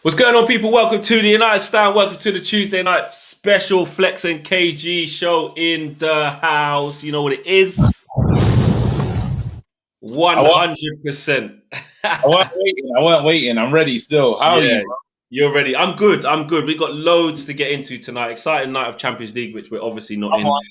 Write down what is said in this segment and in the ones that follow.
What's going on, people? Welcome to the United Stand. Welcome to the Tuesday night special Flex and KG show in the house. You know what it is? I wasn't, 100%. I wasn't waiting. I wasn't waiting. I'm ready still. How are Yeah, you, bro? you're ready. I'm good. I'm good. We've got loads to get into tonight. Exciting night of Champions League, which we're obviously not I'm in. on.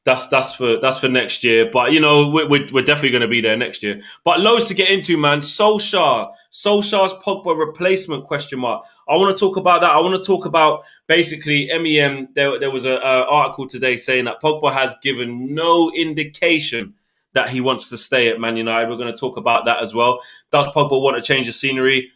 That's for next year. But you know, we're definitely going to be there next year. But loads to get into, man. Solskjaer's Pogba replacement question mark. I want to talk about that. I want to talk about basically MEM. There was a article today saying that Pogba has given no indication that he wants to stay at Man United. We're going to talk about that as well. Does Pogba want to change the scenery?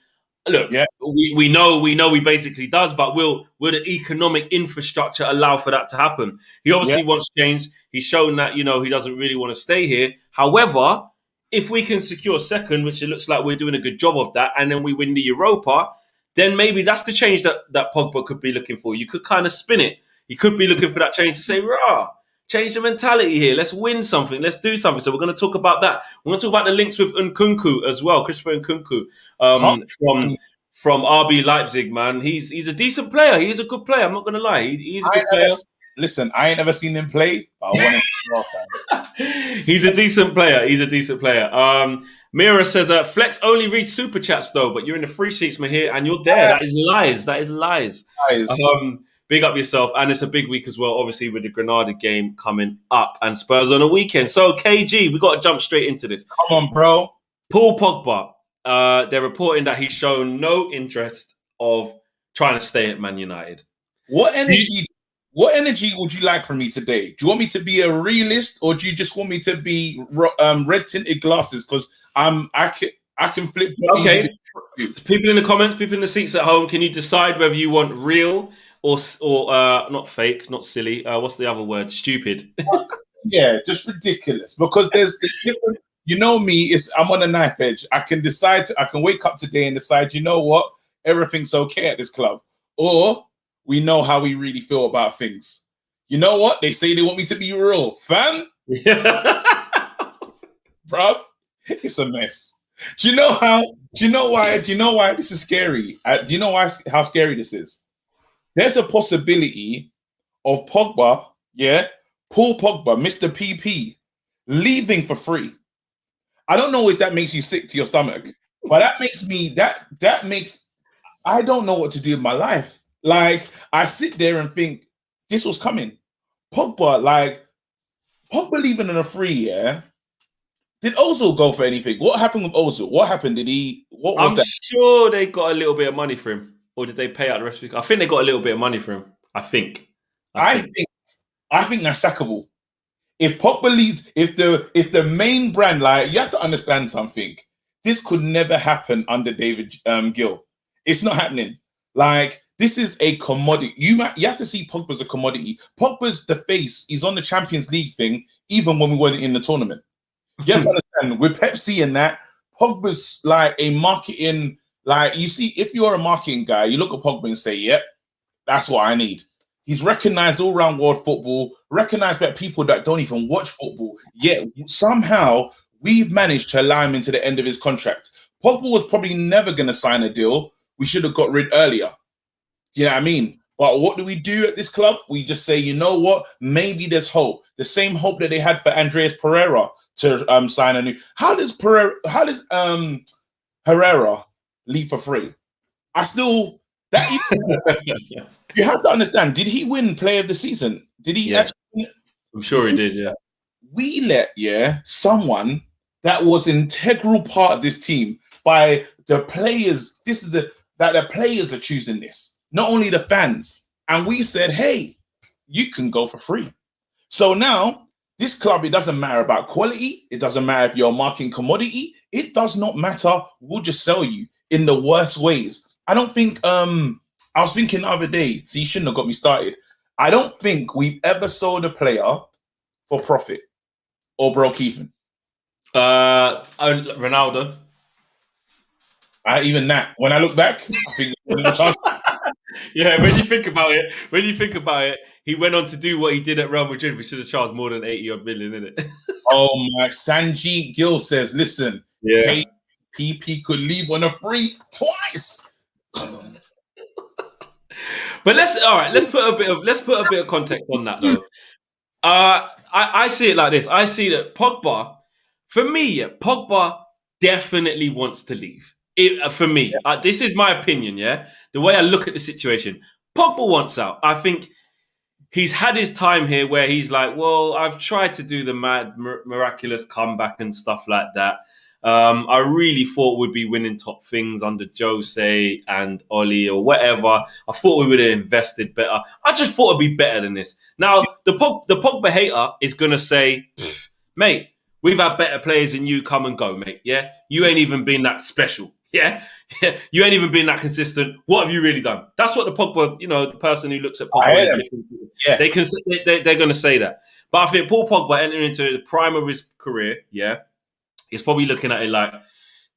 Look, Yeah, we know he basically does, but will the economic infrastructure allow for that to happen? He yeah, obviously wants change. He's shown that he doesn't really want to stay here. However, if we can secure second, which it looks like we're doing a good job of that, and then we win the Europa, then maybe that's the change that Pogba could be looking for. You could kind of spin it. He could be looking for that change to say, rah, change the mentality here. Let's win something. Let's do something. So we're going to talk about that. We're going to talk about the links with Nkunku as well, Christopher Nkunku, Come from on. from RB Leipzig, man. He's a decent player. He's a good player. I'm not going to lie. He's a I good ain't player. listen. I ain't never seen him play, but I want him to go, fam. He's a decent player. He's a decent player. Mira says, Flex only reads super chats though, but you're in the free sheets, Mahir, and you're there. Yeah, That is lies. That is lies. guys. Big up yourself. And it's a big week as well, obviously, with the Granada game coming up and Spurs on a weekend. So, KG, we got to jump straight into this. Come on, bro. Paul Pogba, they're reporting that he's shown no interest of trying to stay at Man United. What energy? What energy would you like from me today? Do you want me to be a realist, or do you just want me to be red tinted glasses? Because I can flip. Okay, people in the comments, people in the seats at home, can you decide whether you want real or not fake, not silly? What's the other word? Stupid. Yeah, just ridiculous. Because there's different. You know me, I'm on a knife edge. I can wake up today and decide, you know what, everything's okay at this club, or we know how we really feel about things. You know what? They say they want me to be real, fam. Bruv, it's a mess. Do you know why? Do you know why this is scary? Do you know how scary this is? There's a possibility of Pogba, Paul Pogba, Mr. PP, leaving for free. I don't know if that makes you sick to your stomach, but that makes I don't know what to do with my life. Like, I sit there and think this was coming. Pogba leaving on a free, Did Ozil go for anything? What happened with Ozil? What happened? I'm sure they got a little bit of money for him. Or did they pay out the rest of the... I think they got a little bit of money for him. I think that's sackable. If Pogba leaves, if the main brand, like, you have to understand something. This could never happen under David Gill. It's not happening. Like, this is a commodity. You have to see Pogba's a commodity. Pogba's the face. He's on the Champions League thing, even when we weren't in the tournament. You have to understand, with Pepsi and that, Pogba's like a marketing, like, you see, if you're a marketing guy, you look at Pogba and say, yep, that's what I need. He's recognized all around world football, recognized by people that don't even watch football. Yet somehow we've managed to allow him into the end of his contract. Pogba was probably never going to sign a deal. We should have got rid earlier. You know what I mean? But what do we do at this club? We just say, you know what? Maybe there's hope. The same hope that they had for Andreas Pereira to sign a new. How does Herrera leave for free? You have to understand, did he win Player of the Season? Did he actually win? I'm sure he did, yeah. We let someone that was an integral part of this team by the players. That the players are choosing this, not only the fans. And we said, hey, you can go for free. So now this club, it doesn't matter about quality. It doesn't matter if you're a marketing commodity. It does not matter. We'll just sell you in the worst ways. I don't think, I was thinking the other day, so you shouldn't have got me started. I don't think we've ever sold a player for profit or broke even. Ronaldo. Even that. When I look back, I think yeah, when you think about it, he went on to do what he did at Real Madrid. We should have charged more than 80 odd million, innit? Oh my! Sanjeet Gill says, "Listen, yeah, PP could leave on a free twice. But let's put a bit of context on that though. I see it like this. I see that Pogba, for me, Pogba definitely wants to leave. For me, this is my opinion. Yeah, the way I look at the situation, Pogba wants out. I think he's had his time here where he's like, well, I've tried to do the mad, miraculous comeback and stuff like that. I really thought we'd be winning top things under Jose and Oli or whatever. I thought we would have invested better. I just thought it'd be better than this. Now, the Pogba hater is going to say, mate, we've had better players than you, come and go, mate. Yeah? You ain't even been that special. Yeah? You ain't even been that consistent. What have you really done? That's what the Pogba, the person who looks at Pogba, they can they're going to say that. But I think Paul Pogba entering into the prime of his career, he's probably looking at it like,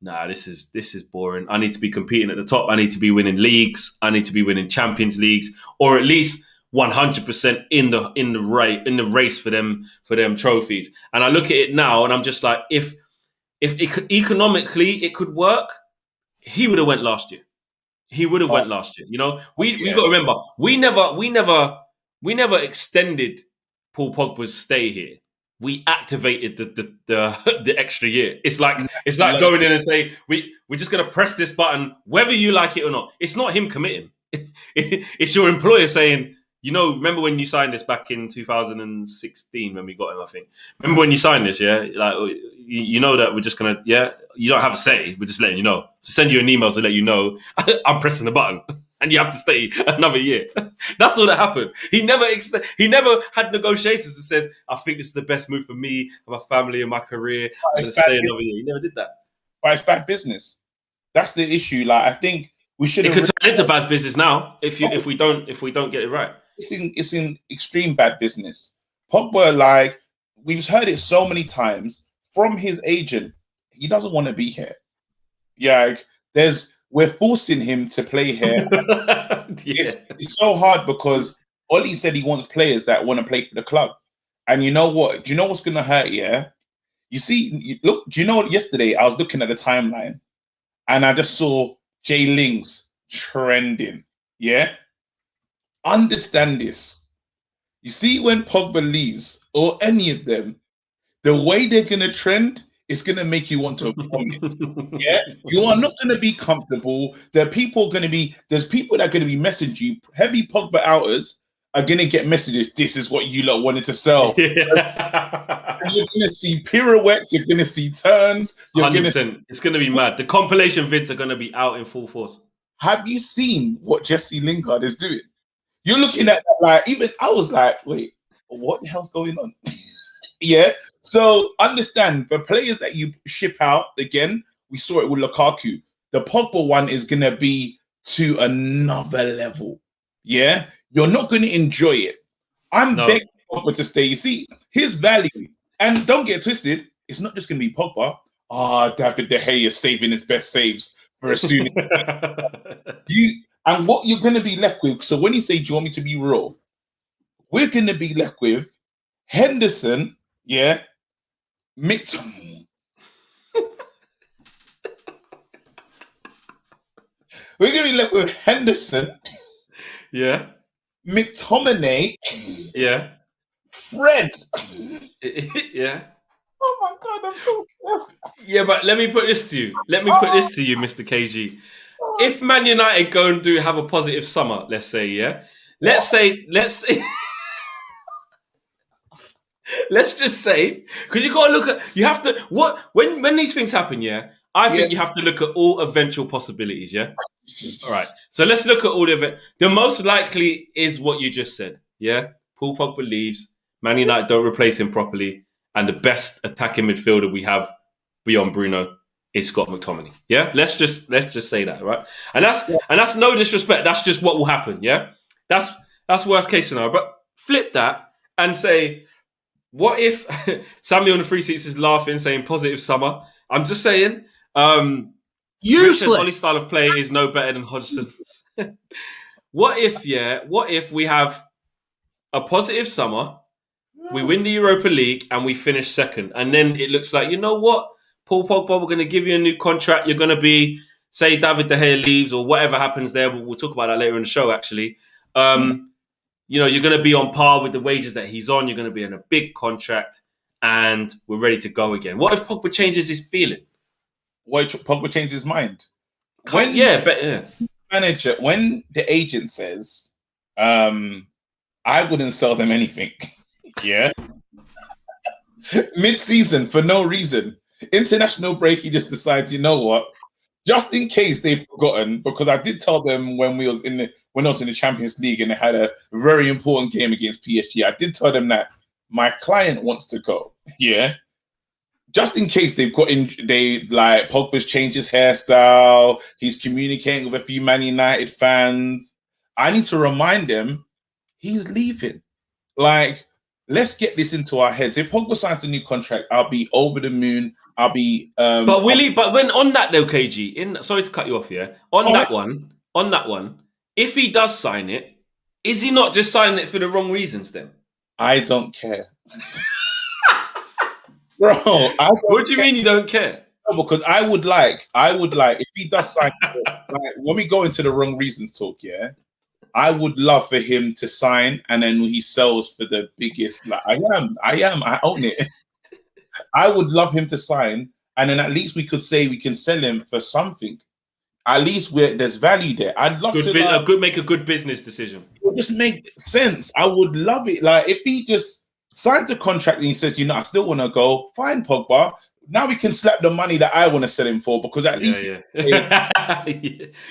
nah, this is boring. I need to be competing at the top. I need to be winning leagues. I need to be winning Champions Leagues, or at least 100% in the race for them trophies. And I look at it now, and I'm just like, if it could, economically it could work, he would have went last year. He would have went last year. We got to remember, we never extended Paul Pogba's stay here. We activated the extra year. It's like going in and saying we're just gonna press this button whether you like it or not. It's not him committing. It's your employer saying, remember when you signed this back in 2016 when we got him, I think. Remember when you signed this, yeah? Like, that we're just gonna, you don't have a say. We're just letting you know. Send you an email to let you know I'm pressing the button. And you have to stay another year. That's all that happened. He never had negotiations that says, I think this is the best move for me and my family and my career. I'm going to stay another year. He never did that. But it's bad business. That's the issue. Like, I think we should. It could turn into bad business now if we don't get it right. It's in extreme bad business. Pogba, like, we've heard it so many times from his agent. He doesn't want to be here. Yeah, we're forcing him to play here. It's so hard because Oli said he wants players that want to play for the club. And you know what? Do you know what's going to hurt? Yeah. You see, look, do you know what? Yesterday I was looking at the timeline and I just saw Jay Lings trending. Yeah. Understand this. You see, when Pogba leaves or any of them, the way they're going to trend, it's going to make you want to vomit. Yeah, you are not going to be comfortable. There's people that are going to be messaging you. Heavy Pogba outers are going to get messages. This is what you lot wanted to sell. Yeah. And you're going to see pirouettes. You're going to see turns. 100%. It's going to be mad. The compilation vids are going to be out in full force. Have you seen what Jesse Lingard is doing? You're looking at that, like, even I was like, wait, what the hell's going on? Yeah. So understand, the players that you ship out, again, we saw it with Lukaku. The Pogba one is going to be to another level. Yeah? You're not going to enjoy it. I'm begging Pogba to stay. You see, his value, and don't get twisted, it's not just going to be Pogba. David De Gea is saving his best saves for as soon as and what you're going to be left with, so when you say, do you want me to be real? We're going to be left with Henderson, yeah, we're going to be left with Henderson, yeah, McTominay, yeah, Fred, yeah. Oh my God, I'm so stressed. Yeah, but let me put this to you. Mr. KG. If Man United go and have a positive summer, let's say, yeah, let's just say, because you got to look at, you have to, when these things happen, yeah, I think you have to look at all eventual possibilities, yeah? All right. So let's look at all the most likely is what you just said, yeah? Paul Pogba leaves, Man United don't replace him properly, and the best attacking midfielder we have beyond Bruno is Scott McTominay, yeah? Let's just say that, right? And that's no disrespect, that's just what will happen, yeah? That's worst case scenario. But flip that and say, what if Samuel on the free seats is laughing, saying positive summer? I'm just saying, useless. Ollie's style of play is no better than Hodgson's. What if we have a positive summer, we win the Europa League and we finish second, and then it looks like, you know what? Paul Pogba, we're going to give you a new contract. You're going to be, say, David De Gea leaves or whatever happens there. We'll talk about that later in the show, actually. You know, you're going to be on par with the wages that he's on. You're going to be in a big contract, and we're ready to go again. What if Pogba changes his feeling? What if Pogba changes his mind? Manager, when the agent says, I wouldn't sell them anything. Yeah. Mid-season for no reason. International break, he just decides, you know what? Just in case they've forgotten, because I did tell them when I was in the Champions League and they had a very important game against PSG, I did tell them that my client wants to go. Yeah. Just in case they've got in, Pogba's changed his hairstyle, he's communicating with a few Man United fans. I need to remind them he's leaving. Like, let's get this into our heads. If Pogba signs a new contract, I'll be over the moon. I'll be. But when on that though, KG, sorry to cut you off here. On that one, if he does sign it, is he not just signing it for the wrong reasons then? I don't care. Bro, what do you mean you don't care? No, because I would like if he does sign, like, when we go into the wrong reasons talk, yeah, I would love for him to sign, and then he sells for the biggest. Like, I own it. I would love him to sign, and then at least we could say we can sell him for something. At least there's value there. I'd love to make a good business decision. It would just make sense. I would love it. Like, if he just signs a contract and he says, you know, I still want to go, fine, Pogba. Now we can slap the money that I want to sell him for, because at least you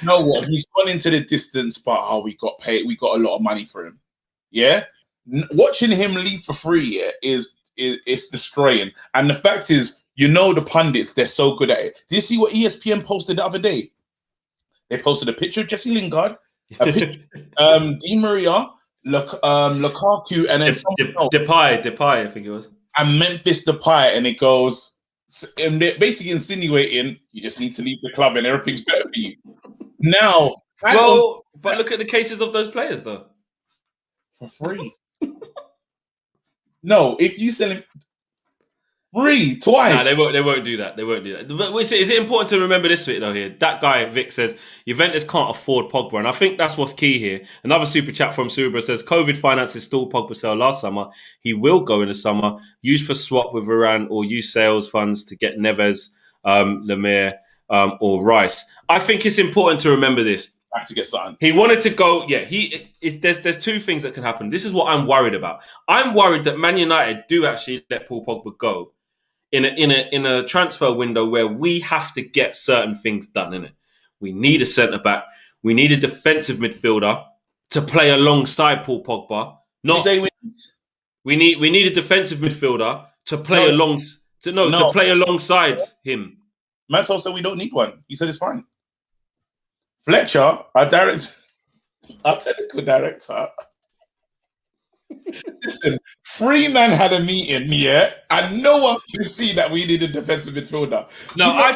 know what, he's gone into the distance, but we got paid, we got a lot of money for him. Yeah, watching him leave for free is destroying. And the fact is, you know, the pundits, they're so good at it. Did you see what ESPN posted the other day? They posted a picture of Jesse Lingard, a picture Di Maria, Lukaku, and then Depay, I think it was, and Memphis Depay, and it goes. And they're basically insinuating you just need to leave the club and everything's better for you. Now, but look at the cases of those players, though. For free. No, if you sell him free twice. Nah, they won't do that. They won't do that. But is it important to remember this bit, though, here? That guy, Vic, says Juventus can't afford Pogba. And I think that's what's key here. Another super chat from Subra says, COVID finances stalled Pogba sale last summer. He will go in the summer, use for swap with Varane, or use sales funds to get Neves, Lemire, or Rice. I think it's important to remember this. Back to get something. He wanted to go. Yeah, there's two things that can happen. This is what I'm worried about. I'm worried that Man United do actually let Paul Pogba go in a transfer window where we have to get certain things done, innit? We need a centre back. We need a defensive midfielder to play alongside Paul Pogba. We need a defensive midfielder to play to play alongside him. Mantle said we don't need one. He said it's fine. Fletcher, our technical director. Listen, Freeman had a meeting, and no one can see that we need a defensive midfielder. I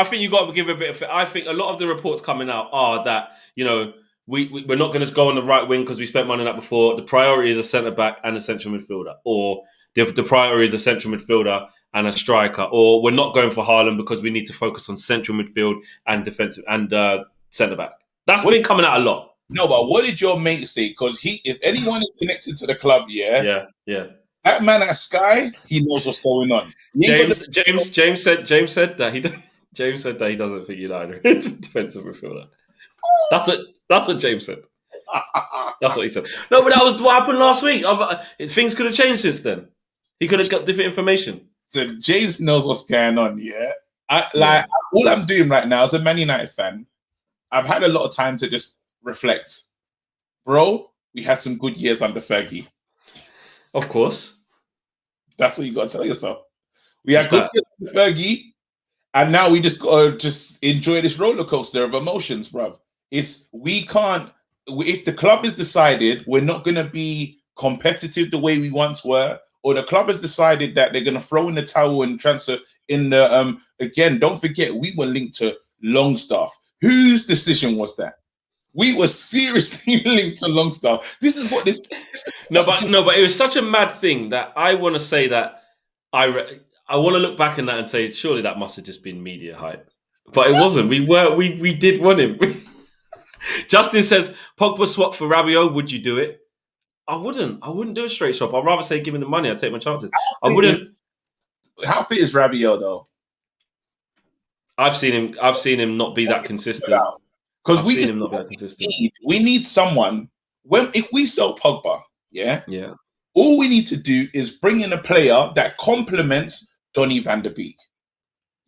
think you got to give a bit of. I think a lot of the reports coming out are that, you know, we're not going to go on the right wing because we spent money on that before. The priority is a centre back and a central midfielder, or the priority is a central midfielder and a striker, or we're not going for Haaland because we need to focus on central midfield and defensive and centre back. That's been coming out a lot. No, but what did your mate say? Because if anyone is connected to the club, yeah, that man at Sky, he knows what's going on. James said that he doesn't think United are defensive midfielder. That's what James said. That's what he said. No, but that was what happened last week. Things could have changed since then. He could have got different information. So James knows what's going on. Yeah, all I'm doing right now as a Man United fan, I've had a lot of time to just reflect. Bro, we had some good years under Fergie. Of course. That's what you got to tell yourself. We had good years under Fergie, and now we just got to just enjoy this roller coaster of emotions, bruv. If the club has decided we're not going to be competitive the way we once were, or the club has decided that they're going to throw in the towel and transfer in the, again, don't forget, we were linked to Longstaff. Whose decision was that? We were seriously linked to Longstaff. This is what this. No, but it was such a mad thing that I want to say that I I want to look back on that and say, surely that must have just been media hype. But it wasn't. We did want him. Justin says, Pogba swap for Rabiot, would you do it? I wouldn't. I wouldn't do a straight swap. I'd rather say give him the money. I'd take my chances. I wouldn't. How fit is Rabiot though? I've seen him not be that consistent. Because we need someone. If we sell Pogba, yeah, all we need to do is bring in a player that complements Donny van der Beek.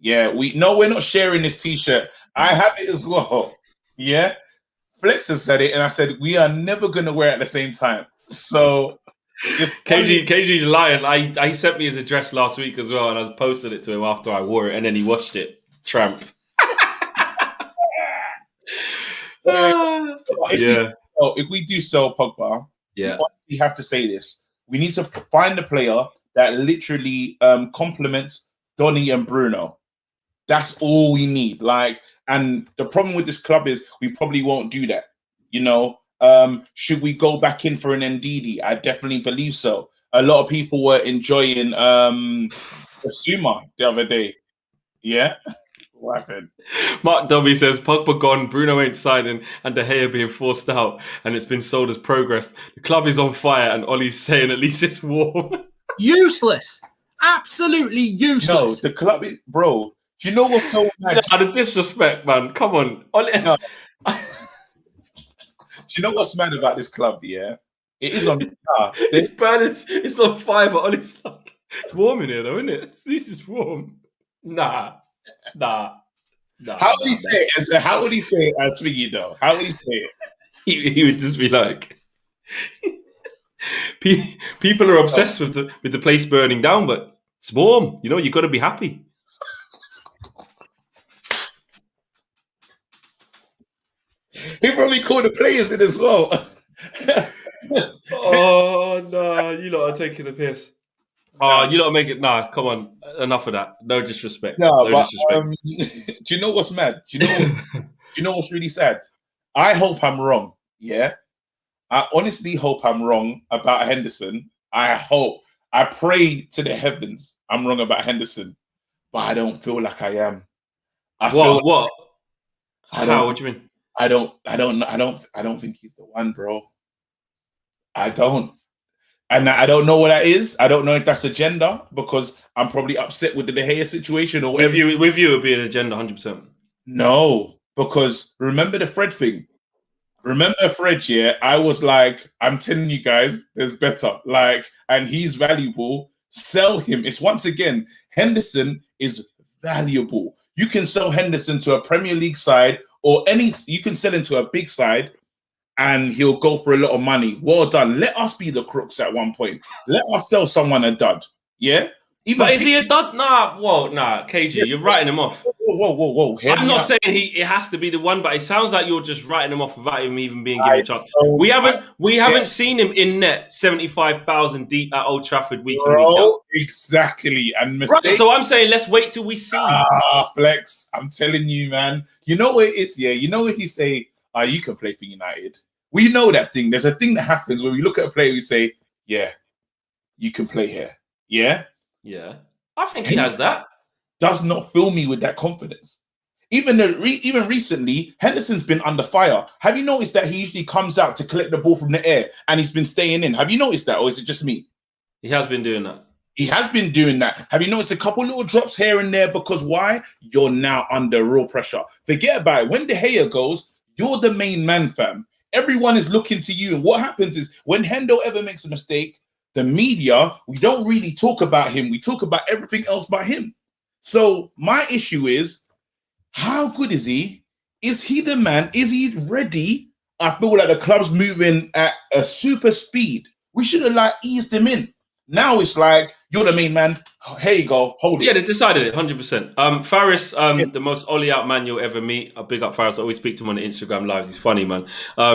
Yeah, we're not sharing this T-shirt. I have it as well. Yeah, Flex has said it, and I said we are never going to wear it at the same time. So, KG's lying. He sent me his address last week as well, and I posted it to him after I wore it, and then he washed it. Tramp. If we do sell Pogba, we have to say this. We need to find a player that literally complements Donny and Bruno. That's all we need. And the problem with this club is we probably won't do that. Should we go back in for an Ndidi? I definitely believe so. A lot of people were enjoying Suma the other day. Yeah. What happened? Mark Dobby says Pogba gone, Bruno ain't signing, and De Gea being forced out, and it's been sold as progress. The club is on fire, and Ollie's saying at least it's warm. Useless, absolutely useless. No, the club is, bro. Do you know what's so mad? The disrespect, man. Come on, Ollie. No. Do you know what's mad about this club? Yeah, it is on. It's burning. It's on fire, but Ollie's like, it's warm in here, though, isn't it? At least it's warm. Nah. How would he say it? How would he say it as Figgy though? How would he say it? He would just be like, people are obsessed with the place burning down, but it's warm. You got to be happy. He probably called the players in as well. Oh no, you lot are taking a piss. Oh, you don't make it. Nah, come on. Enough of that. No disrespect. No disrespect. Do you know what's mad? Do you know what's really sad? I hope I'm wrong. Yeah, I honestly hope I'm wrong about Henderson. I pray to the heavens I'm wrong about Henderson, but I don't feel like I am. What? What do you mean? I don't think he's the one, bro. I don't. And I don't know what that is. I don't know if that's agenda because I'm probably upset with the De Gea situation or whatever. With you, it would be an agenda, 100%. No, because remember the Fred thing. Remember Fred, yeah? I was like, I'm telling you guys, there's better. And he's valuable. Sell him. It's once again, Henderson is valuable. You can sell Henderson to a Premier League side or you can sell him to a big side. And he'll go for a lot of money. Well done. Let us be the crooks at one point. Let us sell someone a dud. Yeah? But is he a dud? Nah, KG, you're writing him off. Whoa. I'm not saying it has to be the one, but it sounds like you're just writing him off without him even being given a chance. We haven't seen him in net 75,000 deep at Old Trafford week in, week out. Exactly. And right, so I'm saying let's wait till we see. Flex. I'm telling you, man. You know what it is, yeah? You know what he say? You can play for United. We know that thing. There's a thing that happens when we look at a player, we say, yeah, you can play here. Yeah? Yeah. I think he has that. Does not fill me with that confidence. Even recently, Henderson's been under fire. Have you noticed that he usually comes out to collect the ball from the air and he's been staying in? Have you noticed that? Or is it just me? He has been doing that. He has been doing that. Have you noticed a couple little drops here and there? Because why? You're now under real pressure. Forget about it. When De Gea goes, you're the main man, fam. Everyone is looking to you. And what happens is when Hendo ever makes a mistake, the media, we don't really talk about him. We talk about everything else but him. So my issue is, how good is he? Is he the man? Is he ready? I feel like the club's moving at a super speed. We should have eased him in. Now it's like, you're the main man. Here you go. Hold it. Yeah, they decided it, 100%. Faris, the most Ollie out man you'll ever meet. A big up Faris. I always speak to him on the Instagram lives. He's funny, man.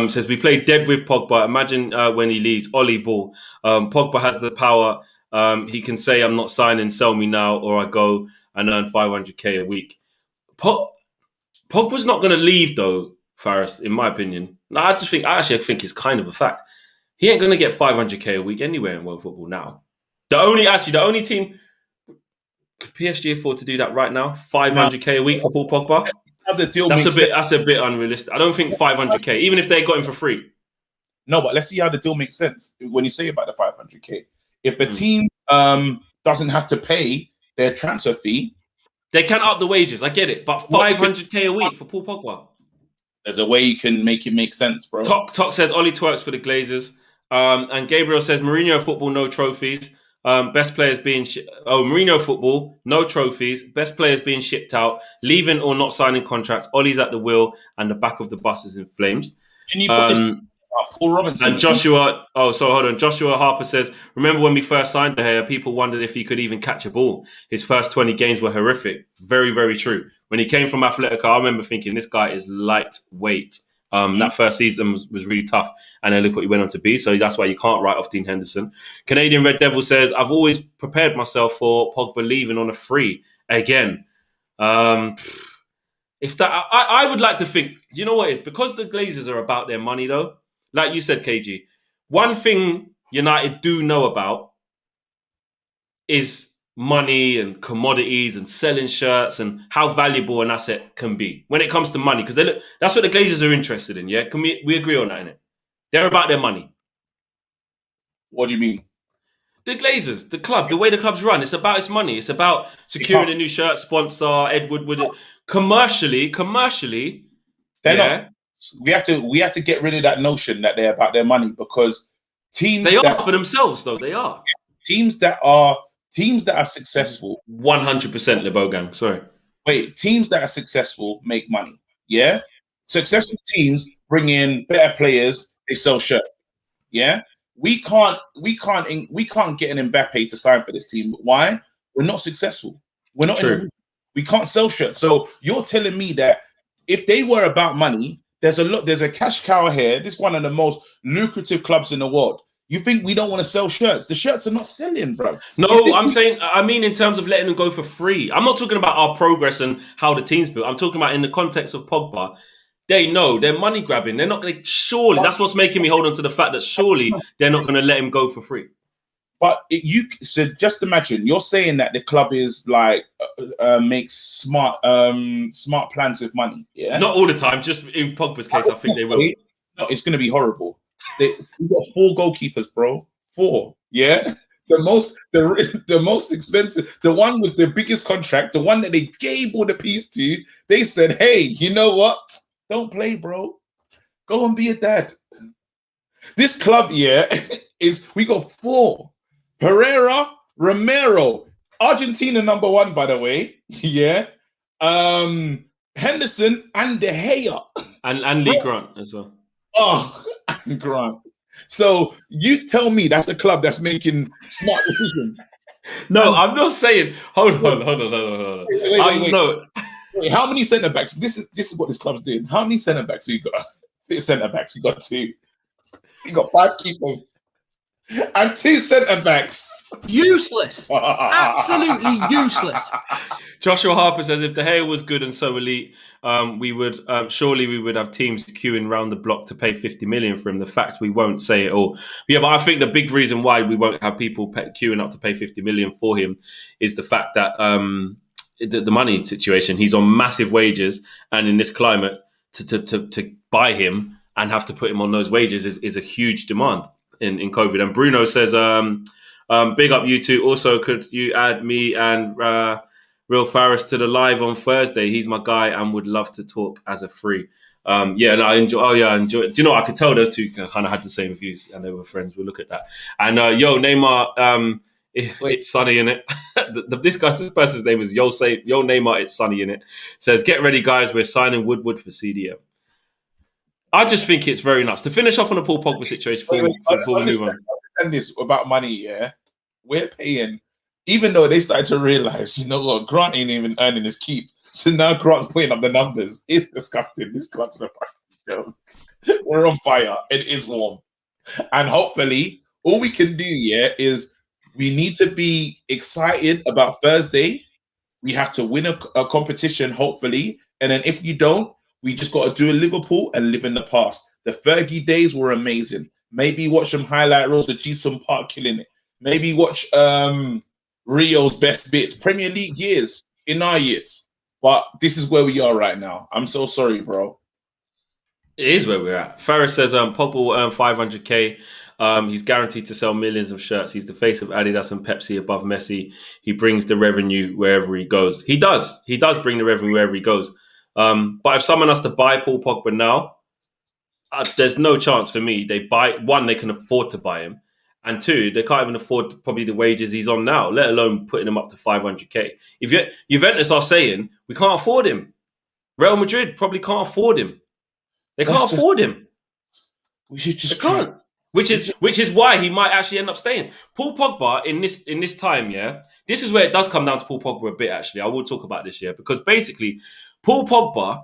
Says, we played dead with Pogba. Imagine when he leaves. Ollie ball. Pogba has the power. He can say, I'm not signing, sell me now, or I go and earn 500k a week. Pogba's not going to leave, though, Faris, in my opinion. No, I actually think it's kind of a fact. He ain't going to get 500k a week anywhere in world football now. The only team, Could PSG afford to do that right now? 500k a week for Paul Pogba? The deal That's makes that's a bit unrealistic. I don't think 500k, even if they got him for free. No, but let's see how the deal makes sense when you say about the 500k. If a team doesn't have to pay their transfer fee, they can up the wages. I get it, but 500k a week for Paul Pogba. There's a way you can make it make sense, bro. Tok says Ollie twerks for the Glazers, and Gabriel says Mourinho football, no trophies. Best players being Mourinho football, no trophies. Best players being shipped out, leaving or not signing contracts. Ollie's at the wheel, and the back of the bus is in flames. Can you put this Paul Robinson and Joshua? Oh, so hold on. Joshua Harper says, "Remember when we first signed De Gea? People wondered if he could even catch a ball. His first 20 games were horrific. Very, very true. When he came from Atletico, I remember thinking this guy is lightweight." That first season was really tough, and then look what he went on to be. So that's why you can't write off Dean Henderson. Canadian Red Devil says, "I've always prepared myself for Pogba leaving on a free again." If that, I would like to think, you know what it is, because the Glazers are about their money, though. Like you said, KG, one thing United do know about is money and commodities and selling shirts and how valuable an asset can be when it comes to money, because that's what the Glazers are interested in. Yeah, can we agree on that? Innit? They're about their money. What do you mean? The Glazers, the club, the way the club's run, it's about its money. It's about securing a new shirt sponsor. Ed Woodward, commercially, they're not. We have to get rid of that notion that they're about their money, because teams are for themselves, though. They are teams that are successful. 100% Lebogang. Sorry. Wait, teams that are successful make money. Yeah, successful teams bring in better players. They sell shirts. Yeah, we can't get an Mbappe to sign for this team. Why? We're not successful. We're not. We can't sell shirts. So you're telling me that if they were about money, there's a cash cow here. This is one of the most lucrative clubs in the world. You think we don't want to sell shirts? The shirts are not selling, bro. No, I mean in terms of letting them go for free. I'm not talking about our progress and how the team's built. I'm talking about in the context of Pogba. They know they're money grabbing. They're not going to, surely, that's what's making me hold on to the fact that surely they're not going to let him go for free. But so just imagine, you're saying that the club is like makes smart plans with money. Yeah, not all the time. Just in Pogba's case, I think they will. No, it's going to be horrible. We've got 4 goalkeepers, bro. 4. Yeah, the most expensive, the one with the biggest contract, the one that they gave all the peas to. They said, "Hey, you know what? Don't play, bro. Go and be a dad." This club, we got 4. Pereira, Romero, Argentina #1, by the way. Yeah. Henderson and De Gea. And Lee Grant as well. Oh, and Grant. So you tell me that's a club that's making smart decisions. No, I'm not saying. Hold on. Wait. No. Wait, how many centre backs? This is what this club's doing. How many centre backs you got? Centre backs. You got 2. You got 5 keepers and 2 centre backs. Useless. Absolutely useless. Joshua Harper says, if De Gea was good and so elite, we would have teams queuing round the block to pay 50 million for him. The fact we won't say it all. Yeah, but I think the big reason why we won't have people queuing up to pay 50 million for him is the fact that the money situation. He's on massive wages, and in this climate, to buy him and have to put him on those wages is a huge demand in COVID. And Bruno says, big up you two. Also, could you add me and Real Faris to the live on Thursday? He's my guy and would love to talk as a free. I enjoy. Do you know? I could tell those two kind of had the same views and they were friends. We'll look at that. And Neymar, it's sunny in it. This person's name is Yo Neymar. It's sunny in it. Says, get ready, guys. We're signing Woodward for CDM. I just think it's very nuts to finish off on a Paul Pogba situation before we move on. And this about money, yeah, we're paying, even though they started to realize, you know what, Grant ain't even earning his keep. So now Grant's putting up the numbers. It's disgusting. This club's a fucking joke. We're on fire. It is warm. And hopefully, all we can do, is we need to be excited about Thursday. We have to win a competition, hopefully. And then if you don't, we just got to do a Liverpool and live in the past. The Fergie days were amazing. Maybe watch some highlight reels of Jason Park killing it. Maybe watch Rio's best bits, Premier League years, in our years. But this is where we are right now. I'm so sorry, bro. It is where we're at. Farris says Pogba will earn 500k. He's guaranteed to sell millions of shirts. He's the face of Adidas and Pepsi above Messi. He brings the revenue wherever he goes. He does. He does bring the revenue wherever he goes. But if someone has to buy Paul Pogba now, there's no chance for me. They can afford to buy him. And two, they can't even afford probably the wages he's on now, let alone putting him up to 500k. If Juventus are saying, we can't afford him. Real Madrid probably can't afford him. They can't afford him. We should just can't. Which is why he might actually end up staying. Paul Pogba in this time, yeah. This is where it does come down to Paul Pogba a bit. Actually, I will talk about this, yeah, because basically, Paul Pogba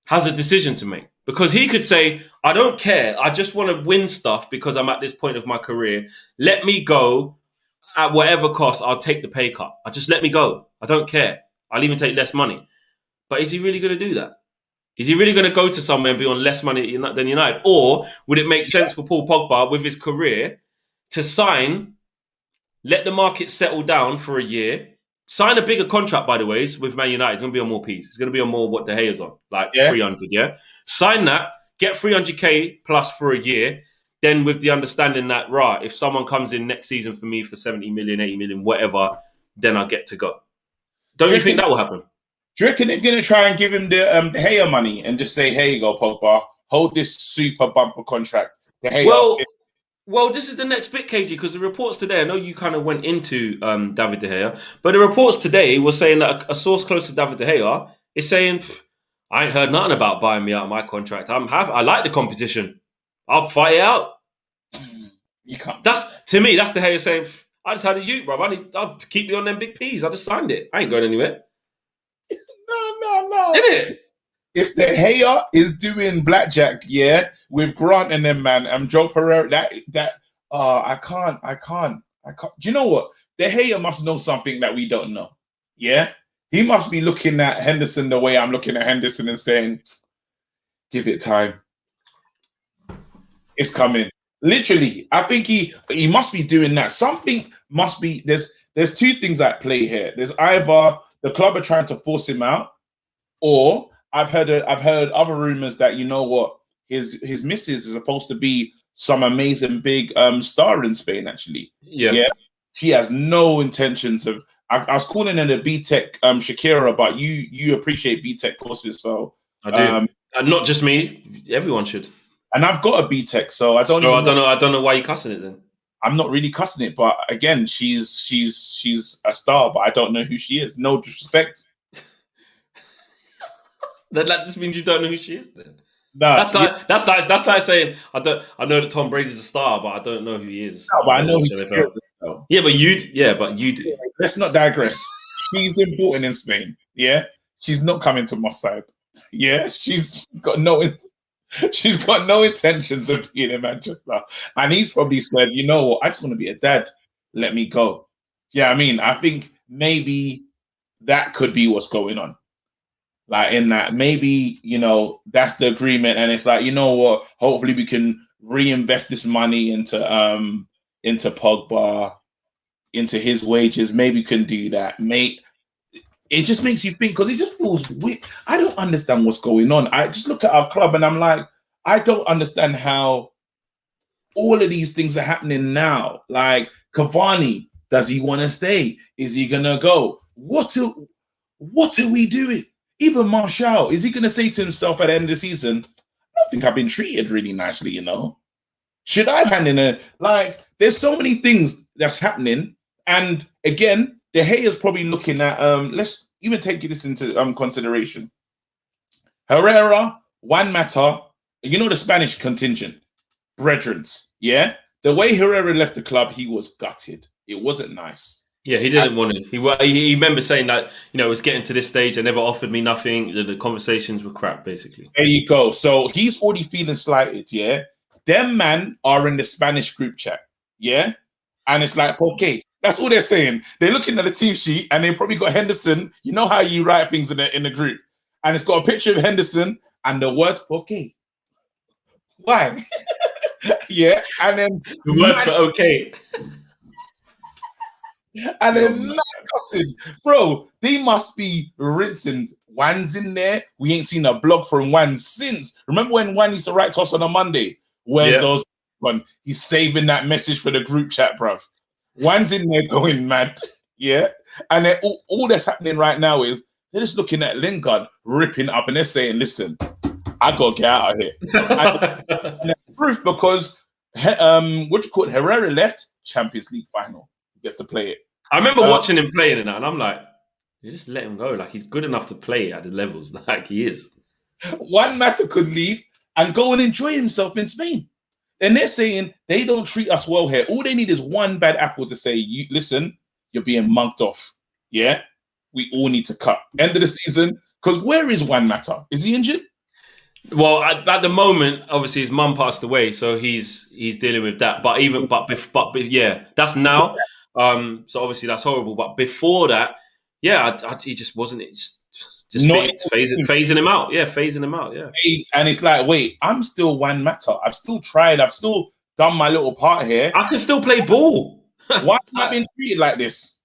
has a decision to make because he could say, "I don't care. I just want to win stuff because I'm at this point of my career. Let me go at whatever cost. I'll take the pay cut. Just let me go. I don't care. I'll even take less money." But is he really going to do that? Is he really going to go to somewhere and be on less money than United? Or would it make sense for Paul Pogba with his career to sign, let the market settle down for a year, sign a bigger contract, by the way, with Man United? It's going to be on more P's. It's going to be on more what De Gea's on, like 300, yeah? Sign that, get 300k plus for a year, then with the understanding that, right, if someone comes in next season for me for 70 million, 80 million, whatever, then I get to go. Don't you think that will happen? Do you reckon they're going to try and give him the De Gea money and just say, "Here you go, Pogba, hold this super bumper contract"? Well, this is the next bit, KG, because the reports today, I know you kind of went into David De Gea, but the reports today were saying that a source close to David De Gea is saying, "I ain't heard nothing about buying me out of my contract. I like the competition. I'll fight it out." You can't. To me, that's De Gea saying, "I just had a youth, bro. I'll keep me on them big P's. I just signed it. I ain't going anywhere." No. Isn't it? If De Gea is doing blackjack, yeah, with Grant and them, man, Joe Pereira, I can't. Do you know what? De Gea must know something that we don't know. Yeah, he must be looking at Henderson the way I'm looking at Henderson and saying, "Give it time. It's coming." Literally, I think he must be doing that. Something must be. There's two things at play here. There's either the club are trying to force him out, or I've heard other rumors that, you know what, his missus is supposed to be some amazing big star in Spain. Actually, yeah, she has no intentions of. I was calling her the BTEC Shakira, but you appreciate BTEC courses, so I do. Not just me, everyone should. And I've got a BTEC, so I don't know why you're cussing it then. I'm not really cussing it, but again, she's a star, but I don't know who she is. No disrespect. That just means you don't know who she is then. Nah, that's like saying I know that Tom Brady's a star, but I don't know who he is. No, but I know who's Yeah, but you do. Let's not digress. She's important in Spain. Yeah, she's not coming to my side. Yeah, she's got no intentions of being in Manchester. And he's probably said, "You know what? I just want to be a dad. Let me go." Yeah, I mean, I think maybe that could be what's going on. Like, in that, maybe, you know, that's the agreement, and it's like, you know what? Hopefully, we can reinvest this money into Pogba, into his wages. Maybe we can do that, mate. It just makes you think, because it just feels weird. I don't understand what's going on. I just look at our club and I'm like, I don't understand how all of these things are happening now. Like, Cavani, does he want to stay? Is he gonna go? What are we doing? Even Martial, is he going to say to himself at the end of the season, "I don't think I've been treated really nicely, you know? Should I hand in a..." Like, there's so many things that's happening. And again, De Gea's probably looking at, let's even take this into consideration. Herrera, Juan Mata, you know, the Spanish contingent, brethrens, yeah? The way Herrera left the club, he was gutted. It wasn't nice. Yeah, he didn't want it. He remember saying that, you know, it was getting to this stage. They never offered me nothing. The conversations were crap, basically. There you go. So he's already feeling slighted, yeah? Them man are in the Spanish group chat, yeah? And it's like, okay, that's all they're saying. They're looking at the team sheet and they probably got Henderson. You know how you write things in the group. And it's got a picture of Henderson and the words, okay. Why? Yeah, and then... The words for okay. And Yo, then man. Matt cussing. Bro, they must be rinsing. Wan's in there. We ain't seen a blog from Wan since. Remember when Wan used to write to us on a Monday? Where's Yeah. those one? He's saving that message for the group chat, bruv. Wan's in there going mad. Yeah. And then all that's happening right now is they're just looking at Lingard ripping up and they're saying, listen, I gotta get out of here. And that's proof because what you call it, Herrera left Champions League final. He gets to play it. I remember watching him playing in that, and I'm like, you just let him go. Like, he's good enough to play at the levels like he is. One matter could leave and go and enjoy himself in Spain. And they're saying they don't treat us well here. All they need is one bad apple to say, you listen, you're being mugged off. Yeah? We all need to cut. End of the season. Because where is Juan Mata? Is he injured? Well, at the moment, obviously his mum passed away, so he's dealing with that. But yeah, that's now. So obviously that's horrible. But before that, yeah, he just wasn't. It's just phasing him out. Yeah, phasing him out. Yeah. And it's like, wait, I'm still Juan Mata. I've still tried. I've still done my little part here. I can still play ball. Why am I being treated like this?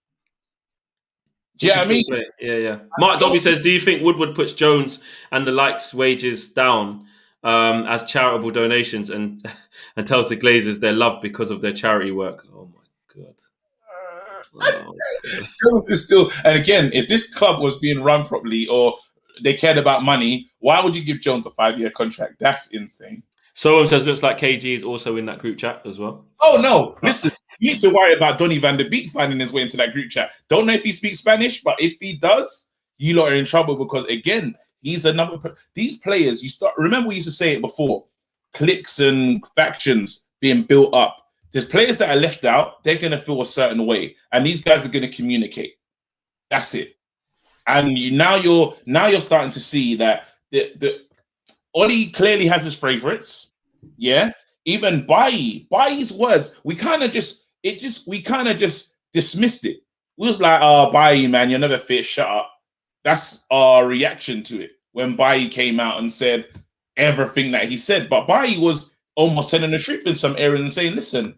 Do you know what I mean? Yeah. Mark Dobby says, do you think Woodward puts Jones and the likes' wages down as charitable donations and tells the Glazers they're loved because of their charity work? Oh my God. Jones is still, and again, if this club was being run properly or they cared about money, why would you give Jones a 5-year contract? That's insane. Someone says, looks like KG is also in that group chat as well. Oh no, listen. You need to worry about Donny van der Beek finding his way into that group chat. Don't know if he speaks Spanish, but if he does, you lot are in trouble because, again, he's another... These players, remember we used to say it before, cliques and factions being built up. There's players that are left out, they're going to feel a certain way, and these guys are going to communicate. That's it. And now you're starting to see that the Oli clearly has his favorites. Yeah. Even Bailly's words, we kind of just dismissed it. We was like, oh, Bailly, man, you're never fit, shut up. That's our reaction to it when Bailly came out and said everything that he said. But Bailly was almost telling the truth in some areas and saying, listen,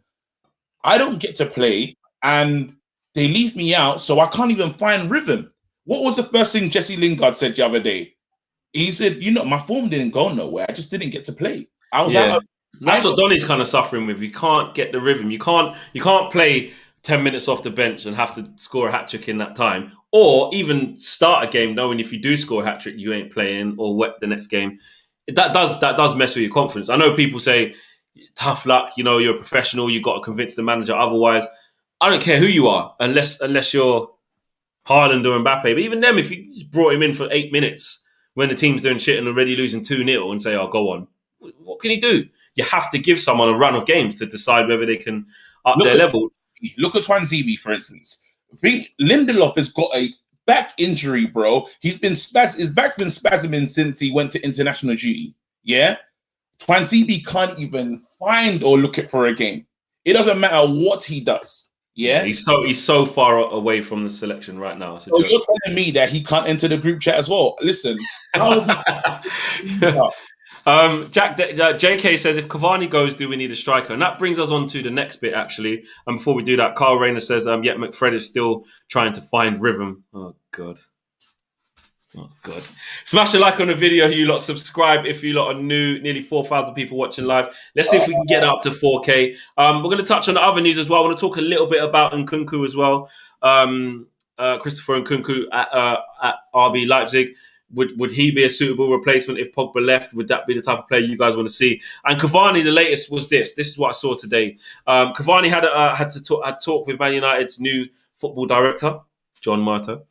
I don't get to play and they leave me out, so I can't even find rhythm. What was the first thing Jesse Lingard said the other day? He said, my form didn't go nowhere. I just didn't get to play. I was out. That's what Donny's kind of suffering with. You can't get the rhythm. You can't play 10 minutes off the bench and have to score a hat-trick in that time, or even start a game knowing if you do score a hat-trick, you ain't playing or wet the next game. That does mess with your confidence. I know people say, tough luck, you're a professional, you've got to convince the manager otherwise. I don't care who you are, unless you're Haaland or Mbappe. But even them, if you just brought him in for 8 minutes when the team's doing shit and already losing 2-0 and say, oh, go on, what can he do? You have to give someone a run of games to decide whether they can up their level. Look at Twanzebe, for instance. I think Lindelof has got a back injury, bro. His back's been spasming since he went to international duty. Yeah? Twanzebe can't even find or look for a game. It doesn't matter what he does. Yeah? He's so far away from the selection right now. So you're telling me that he can't enter the group chat as well? Listen. JK says, if Cavani goes, do we need a striker? And that brings us on to the next bit, actually. And before we do that, Carl Rayner says, yeah, McFred is still trying to find rhythm. Oh, God. Smash a like on the video, you lot. Subscribe if you lot are new. Nearly 4,000 people watching live. Let's see if we can get up to 4K. We're going to touch on the other news as well. I want to talk a little bit about Nkunku as well. Christopher Nkunku at RB Leipzig. Would he be a suitable replacement if Pogba left? Would that be the type of player you guys want to see? And Cavani, the latest was this. This is what I saw today. Cavani had talk with Man United's new football director, John Marto,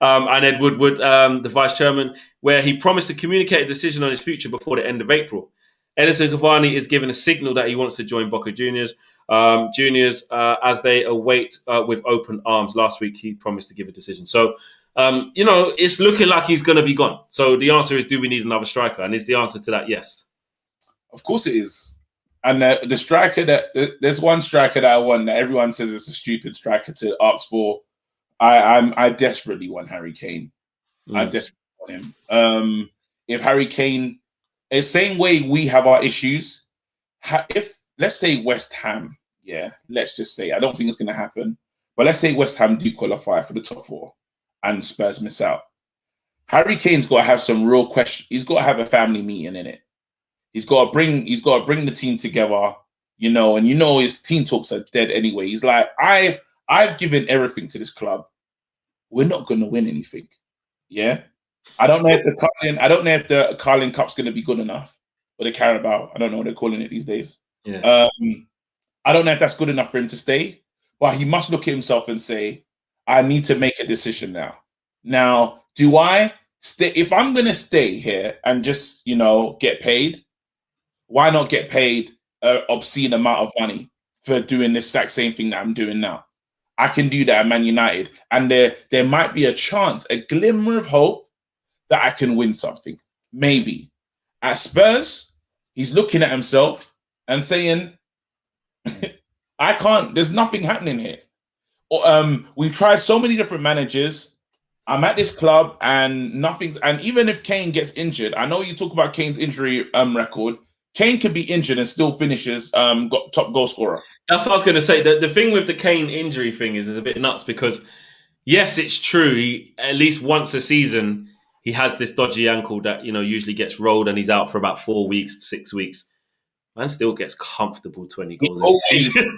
and Ed Woodward, the vice chairman, where he promised to communicate a decision on his future before the end of April. Edinson Cavani is given a signal that he wants to join Boca Juniors. As they await with open arms. Last week, he promised to give a decision. So, it's looking like he's going to be gone. So the answer is, do we need another striker? And is the answer to that yes? Of course it is. And the striker there's one striker that I want that everyone says it's a stupid striker to ask for. I desperately want Harry Kane. I desperately want him. If Harry Kane, the same way we have our issues, if let's say West Ham, let's just say, I don't think it's going to happen, But let's say West Ham do qualify for the top 4 and Spurs miss out. Harry Kane's got to have some real question. He's got to have a family meeting in it. He's got to bring the team together, you know, and you know his team talks are dead anyway. He's like, I've given everything to this club. We're not going to win anything. Yeah. I don't know if the Carling Cup's going to be good enough, or the Carabao. I don't know what they're calling it these days. Yeah. I don't know if that's good enough for him to stay, but he must look at himself and say, I need to make a decision now. Now, do I stay? If I'm going to stay here and just, you know, get paid, why not get paid an obscene amount of money for doing this exact same thing that I'm doing now? I can do that at Man United. And there might be a chance, a glimmer of hope that I can win something. Maybe. At Spurs, he's looking at himself and saying, I can't, there's nothing happening here. We've tried so many different managers. I'm at this club and nothing. And even if Kane gets injured, I know you talk about Kane's injury record. Kane could be injured and still finishes top goal scorer. That's what I was going to say. The thing with the Kane injury thing is a bit nuts because, yes, it's true. He, at least once a season, he has this dodgy ankle that, you know, usually gets rolled and he's out for about 4 weeks, 6 weeks. Man still gets comfortable 20 goals in a season.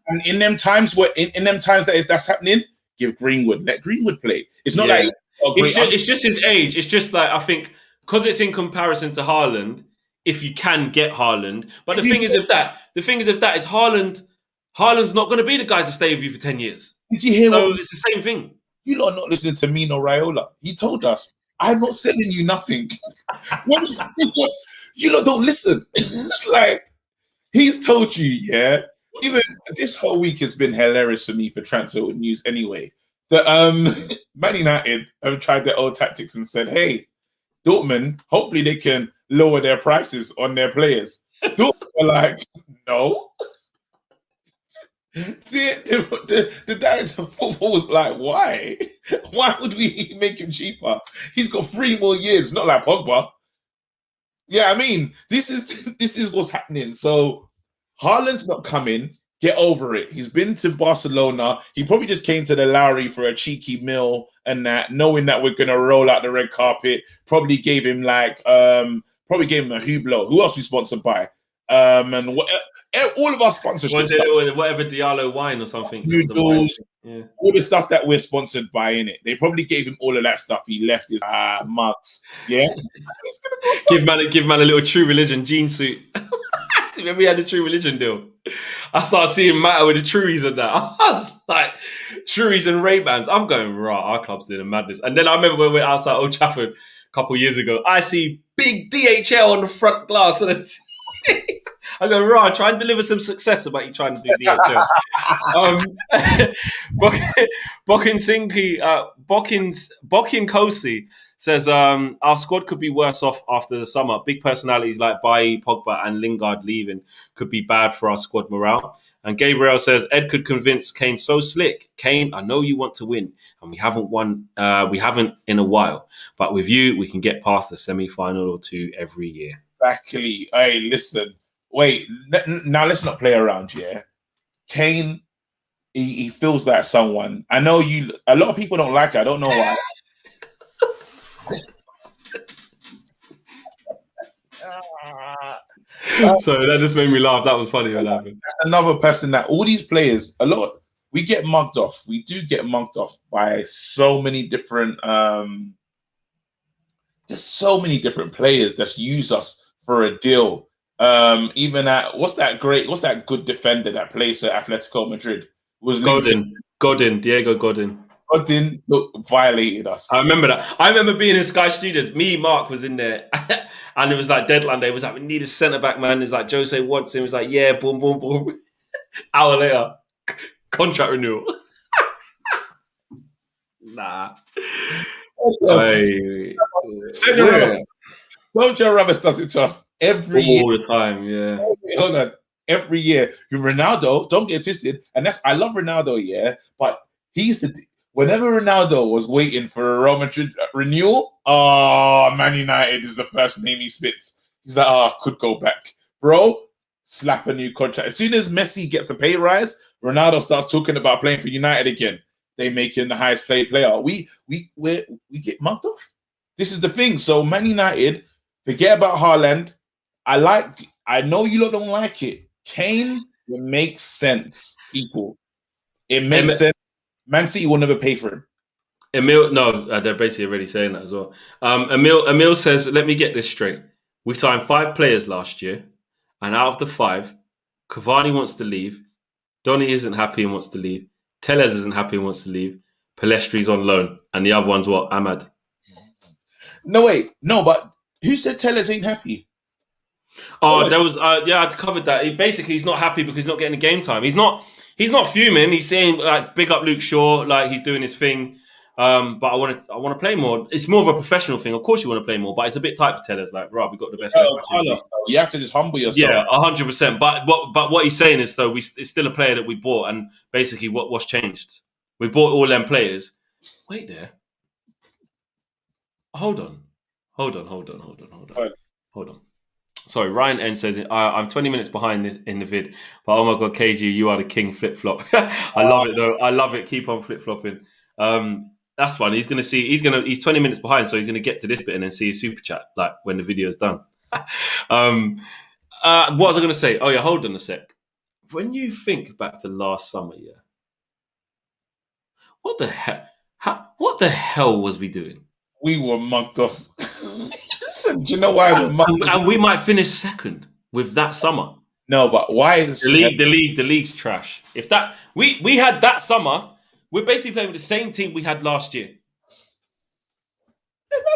And in them times that's happening, give Greenwood, let Greenwood play. It's not like it's just his age. It's just like, I think because it's in comparison to Haaland, if you can get Haaland. But the thing is with that is Haaland's not going to be the guy to stay with you for 10 years. Did you hear? So it's the same thing. You lot are not listening to Mino Raiola. He told us, I'm not selling you nothing. You lot don't listen. It's like, he's told you, yeah. Even this whole week has been hilarious for me for transfer news anyway. The Man United have tried their old tactics and said, hey, Dortmund, hopefully they can lower their prices on their players. Dortmund were like, no. The director of football was like, why? Why would we make him cheaper? He's got 3 more years, not like Pogba. Yeah, I mean, this is what's happening. So Haaland's not coming. Get over it. He's been to Barcelona. He probably just came to the Lowry for a cheeky meal and that, knowing that we're gonna roll out the red carpet. Probably gave him like a Hublot. Who else we sponsored by? And all of our sponsorship. Was it whatever Diallo wine or something? Noodles, all the stuff that we're sponsored by in it. They probably gave him all of that stuff. He left his mugs. Yeah. give man a little True Religion jean suit. Remember we had the True Religion deal? I started seeing Matter with the Truies and that. I was like, Truies and Ray-Bans. I'm going, right, our club's doing a madness. And then I remember when we were outside Old Trafford a couple of years ago, I see big DHL on the front glass of the I go, right, try and deliver some success about you trying to do DHL. Bokin Kosi says, our squad could be worse off after the summer. Big personalities like Bailly, Pogba and Lingard leaving could be bad for our squad morale. And Gabriel says, Ed could convince Kane so slick. Kane, I know you want to win. And we haven't won. We haven't in a while. But with you, we can get past a semi-final or 2 every year. Exactly. Hey, listen. Wait, now let's not play around, yeah? Kane, he feels like someone. I know a lot of people don't like it. I don't know why. So that just made me laugh. That was funny. Another person that all these players, we get mugged off. We do get mugged off by so many different, just so many different players that use us for a deal. Even at what's that good defender that plays for Atletico Madrid? Was Diego Godin. Godin violated us. I remember that. I remember being in Sky Studios. Me, Mark was in there, and it was like deadline day. It was like, we need a centre back, man. It's like Jose wants him. It was like, yeah, boom, boom, boom. Hour later, contract renewal. Nah. Sergio Ramos does it to us every year. All the time, yeah. Hold on. Every year. Ronaldo, don't get twisted. And I love Ronaldo, yeah. But whenever Ronaldo was waiting for a Real Madrid renewal, Man United is the first name he spits. He's like, could go back. Bro, slap a new contract. As soon as Messi gets a pay rise, Ronaldo starts talking about playing for United again. They make him the highest paid player. We get mugged off. This is the thing. So Man United, forget about Haaland. I know you lot don't like it. Kane will make sense, people. It makes sense. Man City will never pay for him. Emil, no, they're basically already saying that as well. Emil says, let me get this straight. We signed 5 players last year, and out of the 5, Cavani wants to leave, Donny isn't happy and wants to leave, Tellez isn't happy and wants to leave, Palestri's on loan, and the other one's what? Ahmad. No, wait. No, but who said Tellez ain't happy? Oh, there was I covered that. He's not happy because he's not getting the game time. He's not fuming. He's saying like big up Luke Shaw, like he's doing his thing. But I want to play more. It's more of a professional thing. Of course you want to play more, but it's a bit tight for Tellers. Like, right, we got the best. You have to just humble yourself. Yeah, 100%. But what he's saying is though, it's still a player that we bought, and basically what's changed? We bought all them players. Wait there. Hold on. Sorry, Ryan N says, I'm 20 minutes behind in the vid, but oh my God, KG, you are the king flip-flop. I love it though. I love it. Keep on flip-flopping. That's fun. He's 20 minutes behind, so he's going to get to this bit and then see his super chat, like when the video is done. What was I going to say? Oh yeah, hold on a sec. When you think back to last summer, yeah, what the hell was we doing? We were mugged off. Do you know why we're mugged off? And we might finish second with that summer. No, but why is the league's trash? If that we had that summer, we're basically playing with the same team we had last year.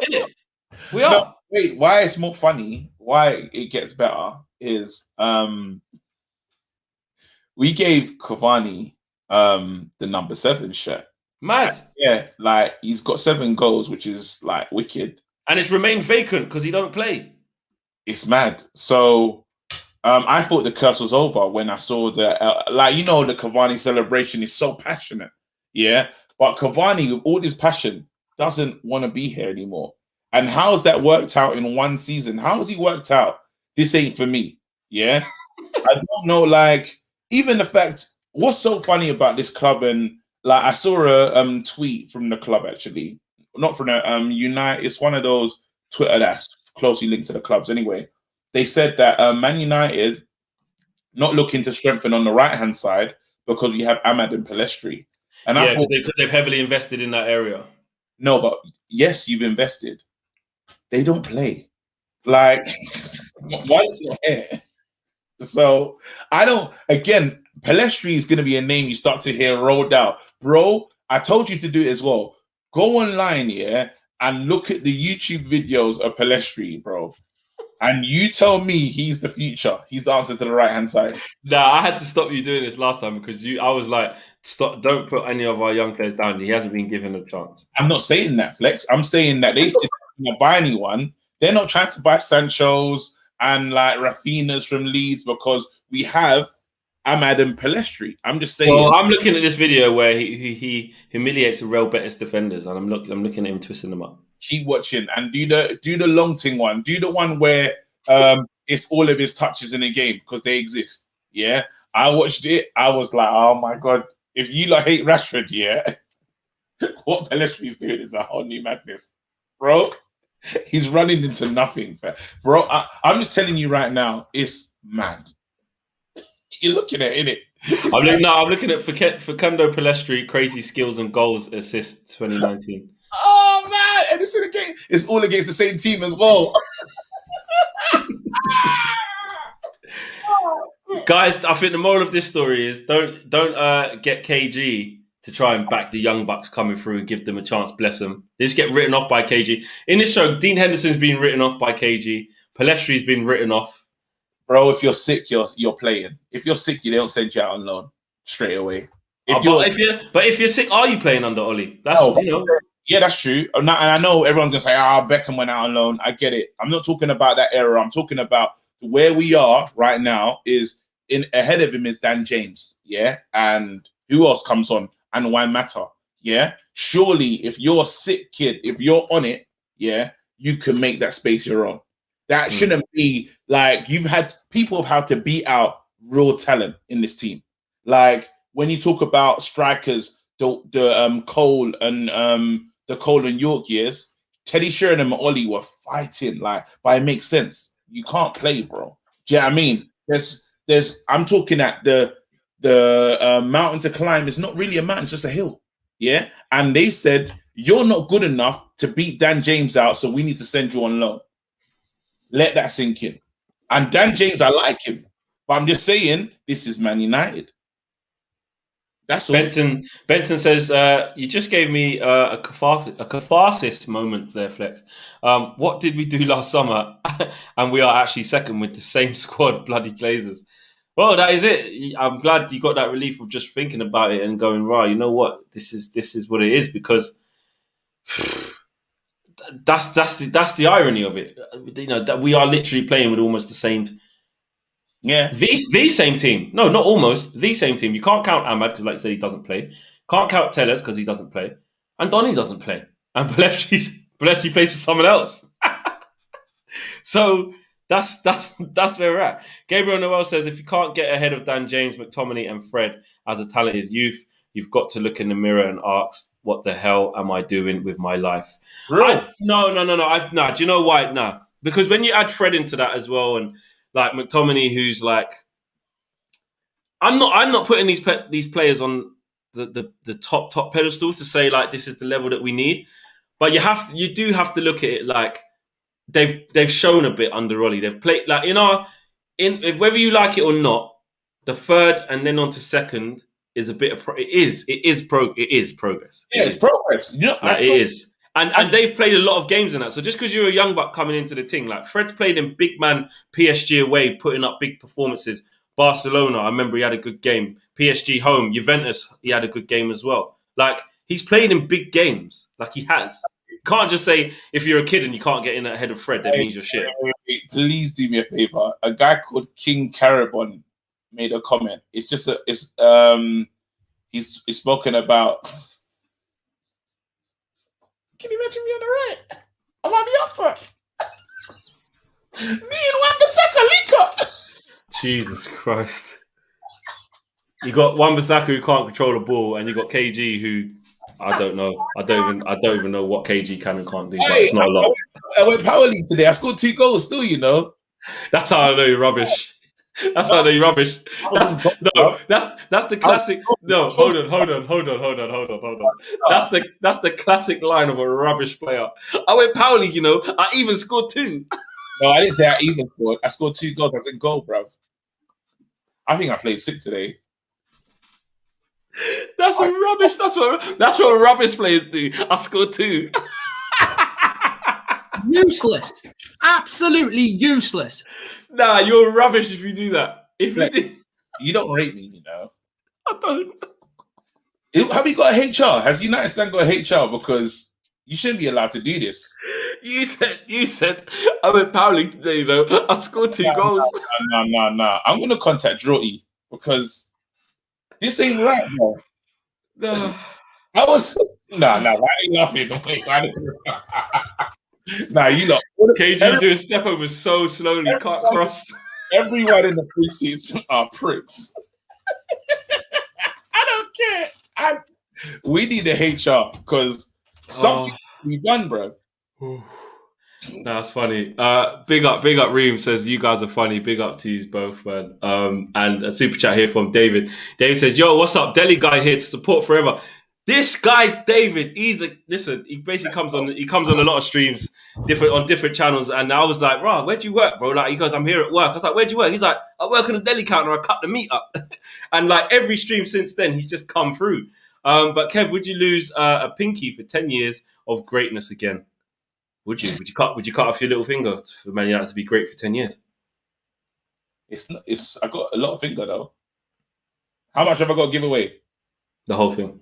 Isn't it? We are. No, wait, why it's more funny, why it gets better is we gave Cavani the number 7 shirt. Mad. Yeah, like he's got 7 goals, which is like wicked. And it's remained vacant because he don't play. It's mad. So I thought the curse was over when I saw the the Cavani celebration is so passionate. Yeah. But Cavani, with all this passion, doesn't want to be here anymore. And how's that worked out in one season? How has he worked out? This ain't for me. Yeah. I don't know, like, even the fact, what's so funny about this club, and like I saw a tweet from the club, actually. Not from the United, it's one of those Twitter that's closely linked to the clubs anyway. They said that Man United not looking to strengthen on the right-hand side because we have Ahmad and Palestri. And yeah, because they've heavily invested in that area. No, but yes, you've invested. They don't play. Like, once you're here. So, again, Palestri is going to be a name you start to hear rolled out. Bro, I told you to do it as well. Go online, yeah, and look at the YouTube videos of Palestri, bro. And you tell me he's the future. He's the answer to the right-hand side. Nah, I had to stop you doing this last time because I was like, stop, don't put any of our young players down. He hasn't been given a chance. I'm not saying that, Flex. I'm saying that they said they're not buy anyone. They're not trying to buy Sancho's and like Rafinha's from Leeds because we have Ahmad and Palestri. I'm just saying. Well, I'm looking at this video where he humiliates the Real Betis defenders, and I'm looking at him twisting them up. Keep watching and do the long thing one. Do the one where it's all of his touches in a game because they exist. Yeah, I watched it. I was like, oh my God, if you like hate Rashford, yeah, what Palestri's doing is a whole new madness, bro. He's running into nothing, bro. I'm just telling you right now, it's mad. You're looking at it, innit? I'm looking at Facundo Palestri, crazy skills and goals assists 2019. Oh man, and it's all against the same team as well. Guys, I think the moral of this story is don't get KG to try and back the young bucks coming through and give them a chance. Bless them. They just get written off by KG. In this show, Dean Henderson's been written off by KG. Palestri's been written off. Bro, if you're sick, you're playing. If you're sick, you don't send you out on loan straight away. But if you're sick, are you playing under Oli? Yeah, that's true. And I know everyone's gonna say, Beckham went out on loan. I get it. I'm not talking about that era. I'm talking about where we are right now. Is ahead of him is Dan James, yeah, and who else comes on? And Juan Mata, yeah. Surely, if you're a sick kid, if you're on it, yeah, you can make that space your own. That shouldn't be like people have had to beat out real talent in this team. Like when you talk about strikers, the Cole and the Cole and York years, Teddy Sheringham and Ollie were fighting, like, but it makes sense. You can't play, bro. Do you know what I mean? I'm talking at the mountain to climb is not really a mountain, it's just a hill. Yeah. And they said, you're not good enough to beat Dan James out, so we need to send you on loan. Let that sink in. And Dan James, I like him. But I'm just saying, this is Man United. That's all. Benson says, you just gave me a catharsis moment there, Flex. What did we do last summer? And we are actually second with the same squad, bloody Glazers. Well, that is it. I'm glad you got that relief of just thinking about it and going, right, you know what? This is what it is, because that's the irony of it. You know, that we are literally playing with almost the same. Yeah. The same team. No, not almost. The same team. You can't count Ahmad because, like I said, he doesn't play. Can't count Tellez because he doesn't play. And Donny doesn't play. And Belevci plays for someone else. So that's where we're at. Gabriel Noel says, if you can't get ahead of Dan James, McTominay and Fred as a talented youth, you've got to look in the mirror and ask, what the hell am I doing with my life? Really? No. Do you know why? No. Because when you add Fred into that as well, and like McTominay, who's like, I'm not putting these players on the top pedestal to say like this is the level that we need, but you do have to look at it like they've shown a bit under Ollie. They've played like if whether you like it or not, the third and then on to second is a bit of it is progress. Yeah, it's progress. You know, like, it is. And they've played a lot of games in that. So just because you're a young buck coming into the team, like Fred's played in big man PSG away, putting up big performances. Barcelona, I remember he had a good game. PSG home, Juventus, he had a good game as well. Like, he's played in big games. Like, he has. You can't just say, if you're a kid and you can't get in ahead of Fred, that means you're shit. Please do me a favor. A guy called King Carabon made a comment. It's just he's spoken about. Can you imagine me on the right? I'm on the outside. Me and Wan-Bissaka link up. Jesus Christ. You got Wan-Bissaka who can't control the ball, and you got KG who I don't know. I don't even know what KG can and can't do. But it's not a lot. I went power league today. I scored 2 goals still, you know. That's how I know you're rubbish. That's how I know you're rubbish. That's the classic. No, hold on. That's the classic line of a rubbish player. I went power league, you know. I even scored 2. No, I didn't say I even scored. I scored 2 goals. I was in goal, bro. I think I played 6 today. That's rubbish. That's what rubbish players do. I scored 2. Useless. Absolutely useless. Nah, you're rubbish if you do that. You don't rate me, you know. I don't. Have you got a HR? Has United Stand got a HR? Because you shouldn't be allowed to do this. You said I went power league today, you know. I scored 2 goals. No. I'm gonna contact Drotty because this ain't right, bro. No. I was that ain't nothing. Nah, you know. KG doing step over so slowly, can't cross. Everyone in the preseason are pricks. I don't care. We need a HR because something we done, bro. That's funny. Big up Reem says you guys are funny. Big up to you both, man. And a super chat here from David. David says, yo, what's up? Delhi guy here to support forever. This guy, David, he basically comes on a lot of streams, on different channels. And I was like, bro, where'd you work, bro? Like, he goes, I'm here at work. I was like, where'd you work? He's like, I work on a deli counter. I cut the meat up. And like every stream since then, he's just come through. But Kev, would you lose a pinky for 10 years of greatness again? Would you? Would you cut off your little finger for Man United to be great for 10 years? I got a lot of finger though. How much have I got to give away? The whole thing.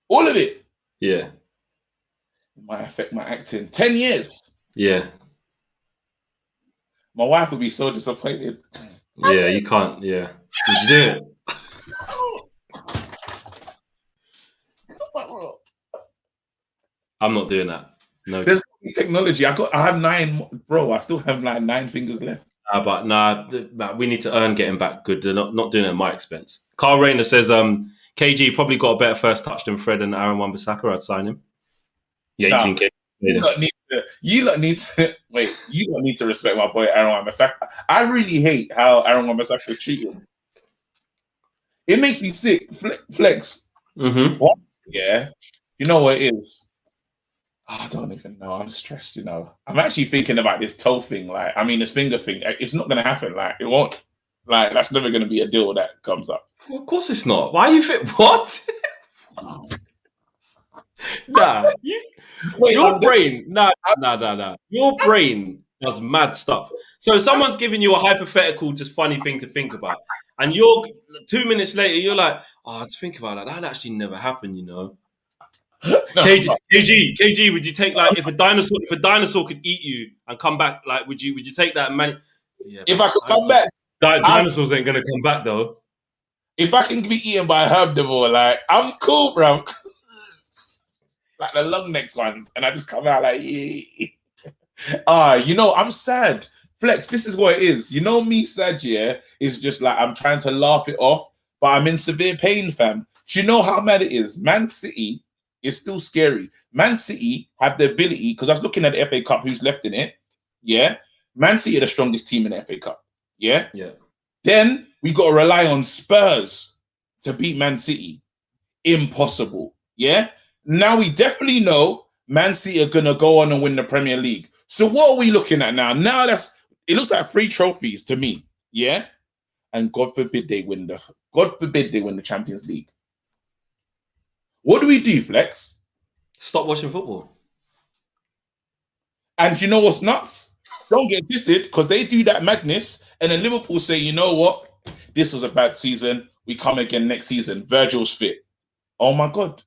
All of it? Yeah. It might affect my acting. 10 years? Yeah. My wife would be so disappointed. Yeah, you can't. Yeah. Would you do it? I'm not doing that. No. There's technology. I have 9, bro. I still have like 9 fingers left. But we need to earn getting back good. They're not doing it at my expense. Carl Rayner says, KG probably got a better first touch than Fred and Aaron Wan-Bissaka. I'd sign him. Yeah, Nah. 18K. You lot need to wait. You don't need to respect my boy Aaron Wan-Bissaka. I really hate how Aaron Wan-Bissaka is treated. It makes me sick. Flex. Mm-hmm. What? Yeah. You know what it is? I don't even know. I'm stressed. I'm actually thinking about this toe thing. Like, I mean, this finger thing. It's not gonna happen. Like, it won't. Like, that's never gonna be a deal that comes up. Well, of course it's not. Why you fit? What? Nah. Your brain. Nah. Your brain does mad stuff. So someone's giving you a hypothetical, just funny thing to think about, and you're 2 minutes later, you're like, "Oh, let's think about that. That actually never happened, No. KG, would you take, like, if a dinosaur could eat you and come back, like, would you take that, man? Yeah, if I could come back, dinosaurs ain't gonna come back though. If I can be eaten by a herbivore, like, I'm cool, bro. Like the long necks ones, and I just come out like, yeah. I'm sad. Flex, this is what it is. Me, sad, yeah, is just like I'm trying to laugh it off, but I'm in severe pain, fam. Do you know how mad it is? Man City is still scary. Man City have the ability, because I was looking at the FA Cup, who's left in it. Yeah. Man City are the strongest team in the FA Cup. Yeah. Yeah. Then we got to rely on Spurs to beat Man City. Impossible. Yeah. Now we definitely know Man City are going to go on and win the Premier League. So what are we looking at now? Now it looks like 3 trophies to me. Yeah. And God forbid they win the Champions League. What do we do, Flex? Stop watching football. And you know what's nuts? Don't get twisted, because they do that madness, and then Liverpool say, you know what? This was a bad season. We come again next season. Virgil's fit. Oh my God.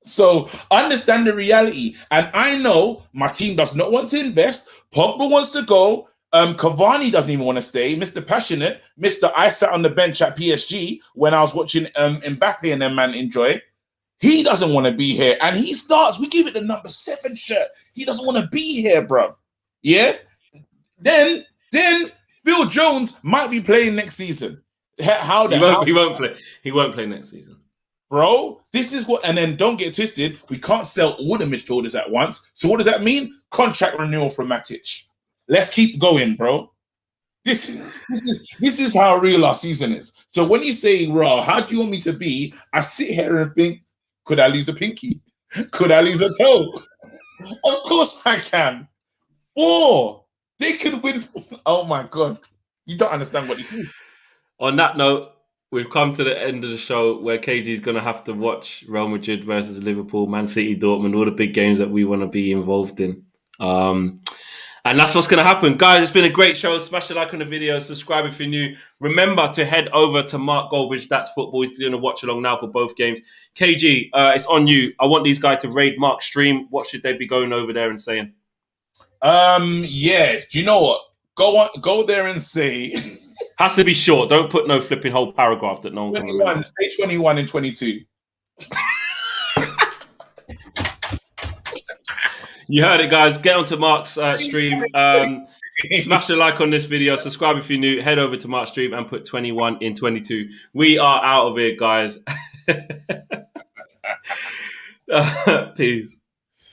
So understand the reality. And I know my team does not want to invest. Pogba wants to go. Cavani doesn't even want to stay. Mr. Passionate, Mr. I sat on the bench at PSG when I was watching Mbappe and them man enjoy. He doesn't want to be here. And he starts, we give it the number 7 shirt. He doesn't want to be here, bro. Yeah? Then Phil Jones might be playing next season. He won't play. He won't play next season. Bro, this is what, and then don't get twisted, we can't sell all the midfielders at once. So what does that mean? Contract renewal for Matic. Let's keep going, bro. This is how real our season is. So when you say, raw, how do you want me to be? I sit here and think, could I lose a pinky? Could I lose a toe? Of course I can. 4. They could win. Oh my God. You don't understand what this is. On that note, we've come to the end of the show where KG is going to have to watch Real Madrid versus Liverpool, Man City, Dortmund, all the big games that we want to be involved in. And that's what's going to happen. Guys, it's been a great show. Smash a like on the video. Subscribe if you're new. Remember to head over to Mark Goldbridge. That's football. He's doing a watch along now for both games. KG, it's on you. I want these guys to raid Mark's stream. What should they be going over there and saying? Yeah. Do you know what? Go there and say... Has to be short. Don't put no flipping whole paragraph that no one can remember. Say 21 and 22. You heard it, guys. Get onto Mark's stream. Smash the like on this video. Subscribe if you're new. Head over to Mark's stream and put 21 in 22. We are out of here, guys. Peace.